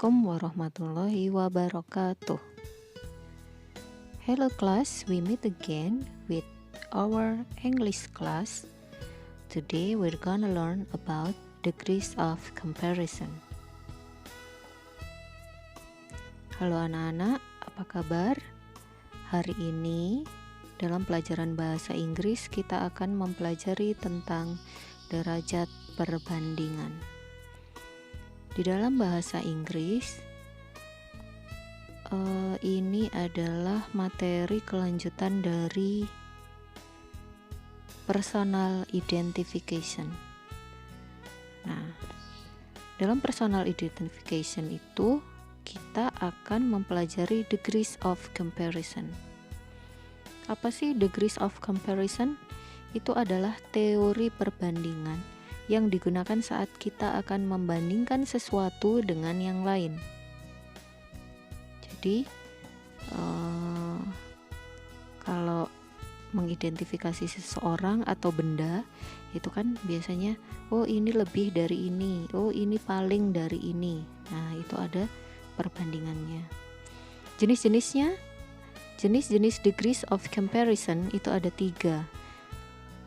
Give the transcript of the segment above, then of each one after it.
Assalamualaikum warahmatullahi wabarakatuh. Hello class, we meet again with our English class. Today we're gonna learn about degrees of comparison. Halo anak-anak, apa kabar? Hari ini dalam pelajaran bahasa Inggris kita akan mempelajari tentang derajat perbandingan. Di dalam bahasa Inggris, ini adalah materi kelanjutan dari personal identification. Nah, dalam personal identification itu kita akan mempelajari degrees of comparison. Apa sih degrees of comparison? Itu adalah teori perbandingan yang digunakan saat kita akan membandingkan sesuatu dengan yang lain. Jadi kalau mengidentifikasi seseorang atau benda itu kan biasanya ini lebih dari ini, ini paling dari ini. Nah, itu ada perbandingannya. Jenis-jenisnya, jenis degrees of comparison itu ada 3.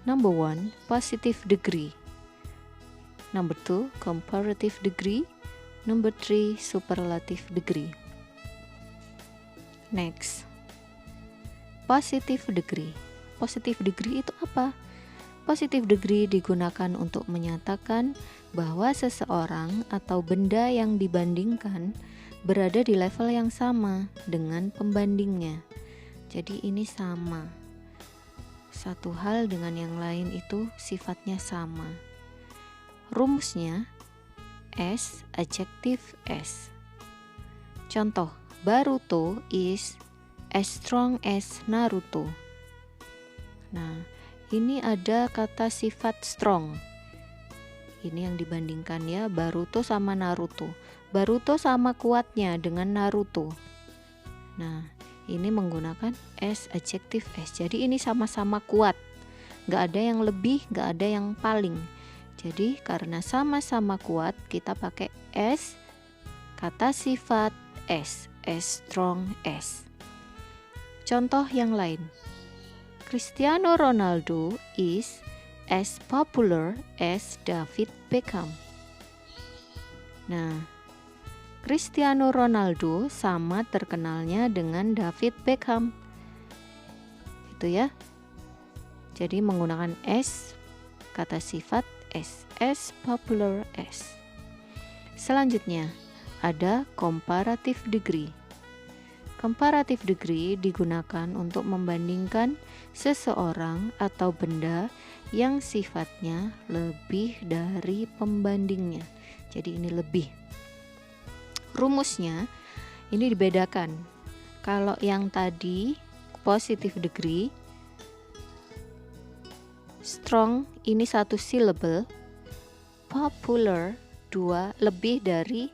Number 1, positive degree. Number 2, comparative degree. Number 3, superlative degree. Next, positive degree. Positive degree itu apa? Positive degree digunakan untuk menyatakan bahwa seseorang atau benda yang dibandingkan berada di level yang sama dengan pembandingnya. Jadi ini sama. Satu hal dengan yang lain itu sifatnya sama. Rumusnya S, adjective S. Contoh, Baruto is as strong as Naruto. Nah, ini ada kata sifat strong. Ini yang dibandingkan ya, Baruto sama Naruto. Baruto sama kuatnya dengan Naruto. Nah, ini menggunakan S, adjective S. Jadi ini sama-sama kuat. Gak ada yang lebih, gak ada yang paling. Jadi karena sama-sama kuat, kita pakai S, kata sifat S, as strong as. Contoh yang lain, Cristiano Ronaldo is as popular as David Beckham. Nah, Cristiano Ronaldo sama terkenalnya dengan David Beckham. Itu ya. Jadi menggunakan S, kata sifat S, as popular as. Selanjutnya ada comparative degree. Comparative degree digunakan untuk membandingkan seseorang atau benda yang sifatnya lebih dari pembandingnya. Jadi ini lebih. Rumusnya ini dibedakan. Kalau yang tadi positive degree, strong ini 1 syllable, popular 2 lebih dari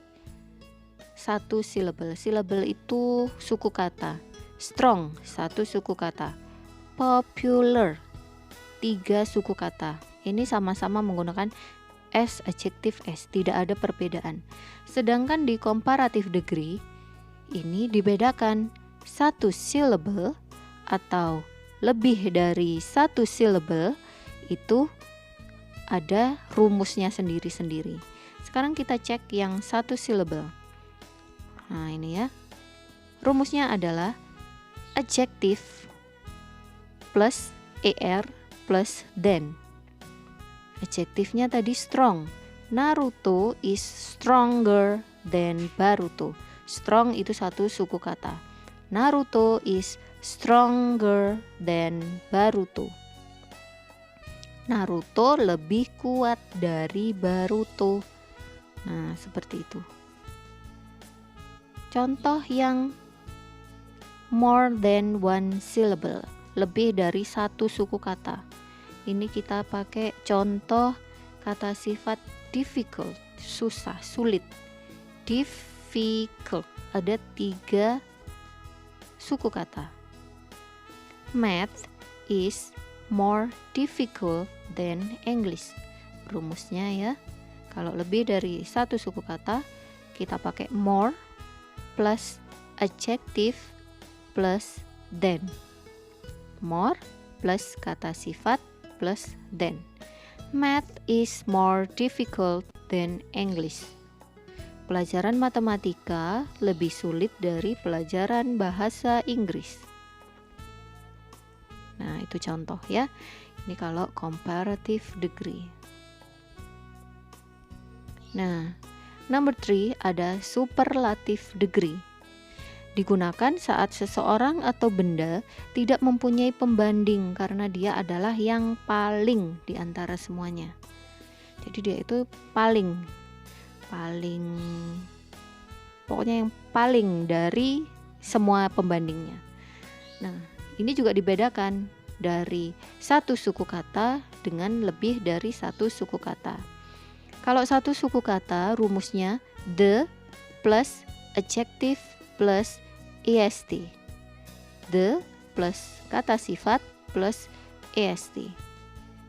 1 syllable. Syllable itu suku kata. Strong 1 suku kata. Popular 3 suku kata. Ini sama-sama menggunakan S, adjective S, tidak ada perbedaan. Sedangkan di comparative degree ini dibedakan 1 syllable atau lebih dari 1 syllable itu ada rumusnya sendiri-sendiri. Sekarang kita cek yang 1 syllable. Nah, ini ya. Rumusnya adalah adjective plus er plus than. Adjektifnya tadi strong. Naruto is stronger than Baruto. Strong itu 1 suku kata. Naruto is stronger than Baruto. Naruto lebih kuat dari Baruto. Nah, seperti itu. Contoh yang more than 1 syllable, lebih dari 1 suku kata. Ini kita pakai contoh kata sifat difficult, susah, sulit. Difficult, ada 3 suku kata. Math is more difficult than English. Rumusnya ya, kalau lebih dari 1 suku kata, kita pakai more plus adjective plus than. More plus kata sifat plus than. Math is more difficult than English. Pelajaran matematika lebih sulit dari pelajaran bahasa Inggris. Nah, itu contoh ya. Ini kalau comparative degree. Nah, number 3 ada superlative degree. Digunakan saat seseorang atau benda tidak mempunyai pembanding karena dia adalah yang paling di antara semuanya. Jadi dia itu paling pokoknya yang paling dari semua pembandingnya. Nah, ini juga dibedakan dari satu suku kata dengan lebih dari satu suku kata. Kalau satu suku kata rumusnya the plus adjective plus est. The plus kata sifat plus est.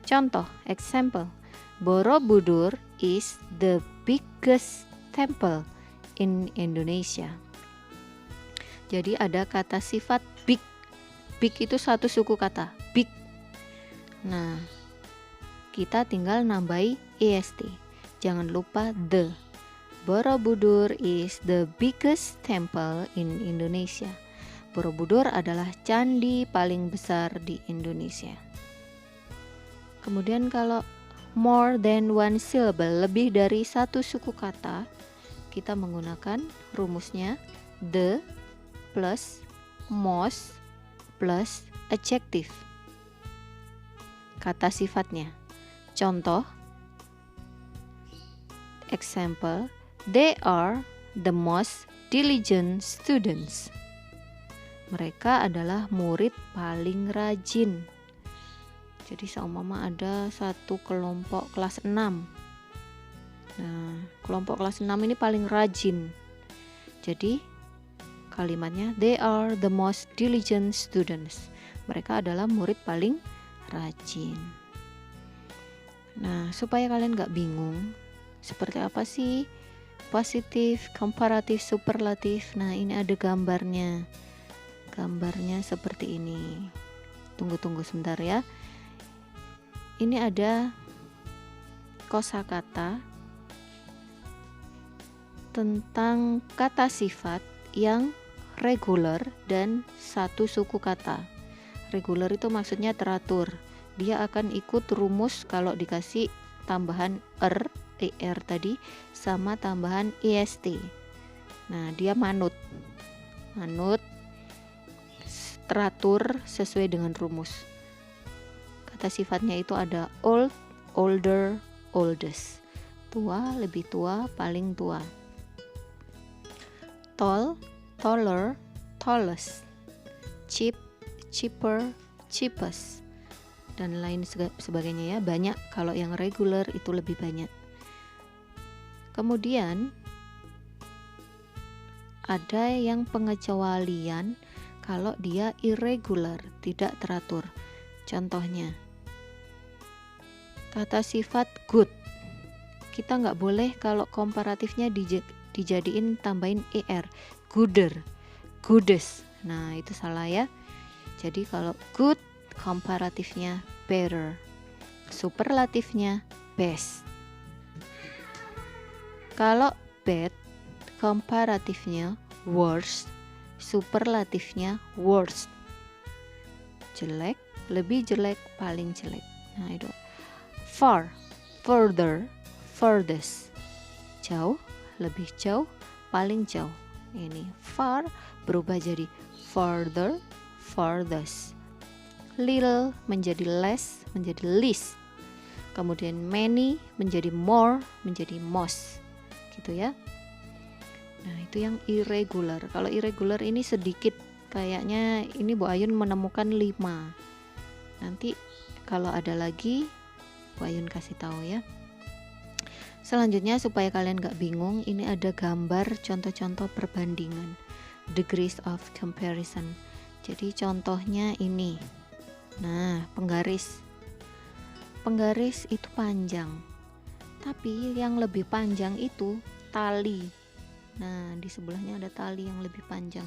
Contoh, example. Borobudur is the biggest temple in Indonesia. Jadi ada kata sifat big. Big itu satu suku kata, big. Nah, kita tinggal nambahi est. Jangan lupa the. Borobudur is the biggest temple in Indonesia. Borobudur adalah candi paling besar di Indonesia. Kemudian kalau more than one syllable, lebih dari satu suku kata, kita menggunakan rumusnya the plus most plus adjective. Kata sifatnya. Contoh, example, they are the most diligent students. Mereka adalah murid paling rajin. Jadi seumpama ada satu kelompok kelas 6. Nah, kelompok kelas 6 ini paling rajin. Jadi kalimatnya they are the most diligent students. Mereka adalah murid paling rajin. Nah, supaya kalian gak bingung seperti apa sih positif, komparatif, superlatif. Nah, ini ada gambarnya. Gambarnya seperti ini. Tunggu sebentar ya. Ini ada kosakata tentang kata sifat yang reguler dan satu suku kata. Reguler itu maksudnya teratur. Dia akan ikut rumus kalau dikasih tambahan er tadi sama tambahan est. Nah, dia manut teratur sesuai dengan rumus. Kata sifatnya itu ada old, older, oldest. Tua, lebih tua, paling tua. Tall, taller, tallest. Cheap, cheaper, cheapest. Dan lain sebagainya ya. Banyak, kalau yang regular itu lebih banyak. Kemudian ada yang pengecualian kalau dia irregular, tidak teratur. Contohnya, kata sifat good. Kita nggak boleh kalau komparatifnya dijadiin tambahin er, gooder, goodest. Nah, itu salah ya. Jadi kalau good, komparatifnya better, superlatifnya best. Kalau bad, komparatifnya worst, superlatifnya worst. Jelek, lebih jelek, paling jelek. Nah, itu. Far, further, furthest. Jauh, lebih jauh, paling jauh. Ini far berubah jadi further, farthest. Little menjadi less, menjadi least. Kemudian many menjadi more, menjadi most. Gitu ya. Nah, itu yang irregular. Kalau irregular ini sedikit, kayaknya ini Bu Ayun menemukan 5. Nanti kalau ada lagi Bu Ayun kasih tahu ya. Selanjutnya supaya kalian gak bingung, ini ada gambar contoh-contoh perbandingan, degrees of comparison. Jadi contohnya ini. Nah, penggaris itu panjang. Tapi yang lebih panjang itu tali. Nah, di sebelahnya ada tali yang lebih panjang.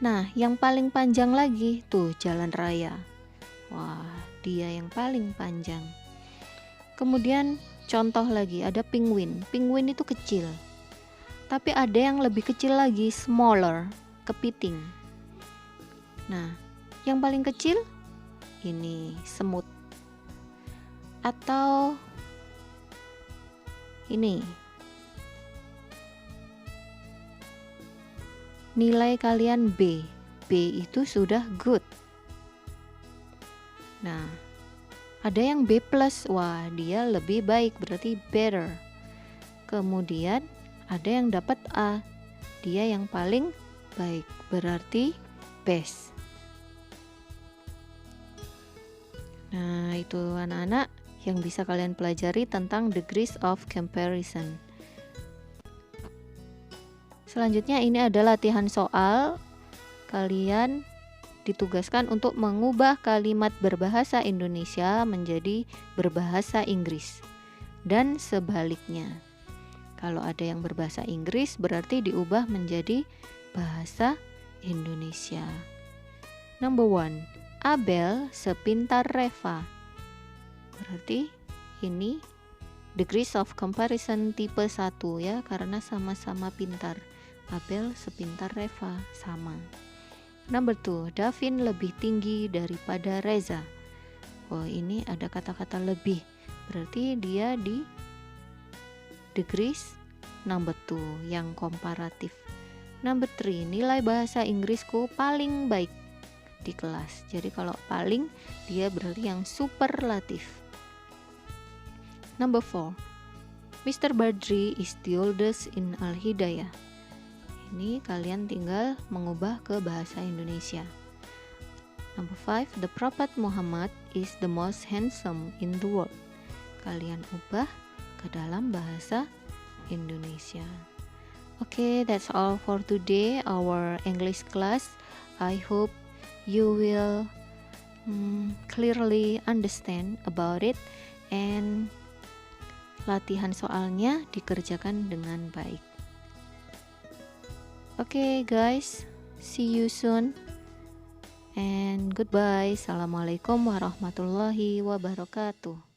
Nah, yang paling panjang lagi tuh jalan raya. Wah, dia yang paling panjang. Kemudian contoh lagi ada penguin. Penguin itu kecil. Tapi ada yang lebih kecil lagi, smaller, kepiting. Nah, yang paling kecil ini semut. Atau ini. Nilai kalian B. B itu sudah good. Nah, ada yang B+, wah dia lebih baik, berarti better. Kemudian ada yang dapat A, dia yang paling baik, berarti best. Nah, itu anak-anak yang bisa kalian pelajari tentang degrees of comparison. Selanjutnya ini adalah latihan soal. Kalian ditugaskan untuk mengubah kalimat berbahasa Indonesia menjadi berbahasa Inggris dan sebaliknya. Kalau ada yang berbahasa Inggris berarti diubah menjadi bahasa Indonesia. Number 1, Abel sepintar Reva. Berarti ini degrees of comparison tipe 1 ya, karena sama-sama pintar. Abel sepintar Reva, sama. Number 2, Davin lebih tinggi daripada Reza. Oh, ini ada kata-kata lebih, berarti dia di degrees number 2 yang komparatif. Number 3, nilai bahasa Inggrisku paling baik di kelas. Jadi kalau paling, dia berarti yang superlatif. Number 4, Mr. Badri is the oldest in Al-Hidayah. Ini kalian tinggal mengubah ke bahasa Indonesia. Number 5, the Prophet Muhammad is the most handsome in the world. Kalian ubah ke dalam bahasa Indonesia. Okay, that's all for today, our English class. I hope you will clearly understand about it, and latihan soalnya dikerjakan dengan baik. Okay guys, see you soon and goodbye. Assalamualaikum warahmatullahi wabarakatuh.